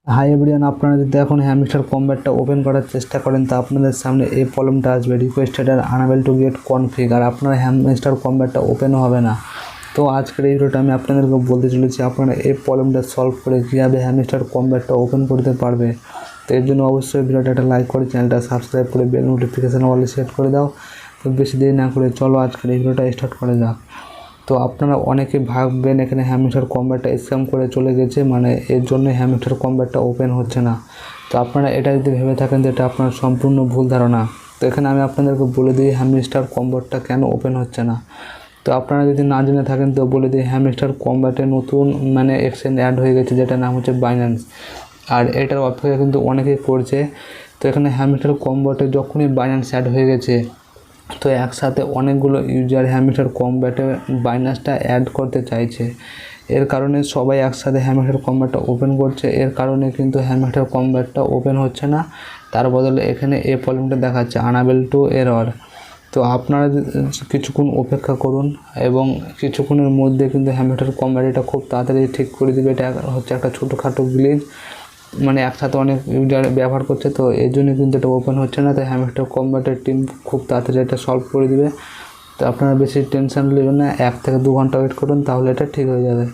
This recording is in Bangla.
হাই এভরিওয়ান, আপনারা যদি এখন হ্যামস্টার কম্ব্যাটটা ওপেন করার চেষ্টা করেন তো আপনাদের সামনে এই প্রবলেমটা আসবে, রিকোয়েস্টেড আর আনএবল টু গেট কনফিগ, আর আপনার হ্যামস্টার কম্ব্যাটটা ওপেনও হবে না। তো আজকের এই ভিডিওটা আমি আপনাদেরকে বলতে চলেছি আপনারা এই প্রবলেমটা সলভ করে কীভাবে হ্যামস্টার কম্ব্যাটটা ওপেন করতে পারবে। তো এর জন্য অবশ্যই ভিডিওটা একটা লাইক করে চ্যানেলটা সাবস্ক্রাইব করে বেল নোটিফিকেশান অলে সেট করে দাও। তো বেশি দেরি না করে চলো আজকের এই ভিডিওটা স্টার্ট করা যাক। তো আপনারা অনেকে ভাববেন এখানে হ্যামস্টার কম্ব্যাটটা স্ক্যাম করে চলে গেছে, মানে এর জন্য হ্যামস্টার কম্ব্যাটটা ওপেন হচ্ছে না। তো আপনারা এটা যদি ভেবে থাকেন যে এটা আপনার সম্পূর্ণ ভুল ধারণা। তো এখানে আমি আপনাদেরকে বলে দিই হ্যামস্টার কম্ব্যাটটা কেন ওপেন হচ্ছে না। তো আপনারা যদি না জেনে থাকেন তো বলে দিই, হ্যামস্টার কম্ব্যাটে নতুন এক্সচেঞ্জ অ্যাড হয়ে গেছে যেটার নাম হচ্ছে বাইন্যান্স, আর এটার অপেক্ষা কিন্তু অনেকেই করছে। তো এখানে হ্যামস্টার কম্ব্যাটে যখনই বাইন্যান্স অ্যাড হয়ে গেছে তো একসাথে অনেকগুলো ইউজার হ্যামস্টার কম্ব্যাটে বাইন্যান্সটা অ্যাড করতে চাইছে। এর কারণে সবাই একসাথে হ্যামস্টার কম্ব্যাটটা ওপেন করছে, এর কারণে কিন্তু হ্যামস্টার কম্ব্যাটটা ওপেন হচ্ছে না। তার বদলে এখানে এই প্রবলেমটা দেখাচ্ছে আনএবল টু এরর। তো আপনারা কিছুক্ষণ অপেক্ষা করুন এবং কিছুক্ষণের মধ্যে কিন্তু হ্যামস্টার কম্ব্যাটটা খুব তাড়াতাড়ি ঠিক করে দেবে। এটা হচ্ছে একটা ছোটোখাটো গ্লিচ, একসাথে অনেক ইউজার ব্যবহার করছে, তো এই জন্য কিন্তু এটা ওপেন হচ্ছে না। তাই হ্যামস্টার কম্ব্যাটের টিম খুব তাড়াতাড়ি এটা সলভ করে দিবে। তো আপনারা বেশি টেনশন নেবেন না, 1 থেকে 2 ঘন্টা ওয়েট করুন, তাহলে এটা ঠিক হয়ে যাবে।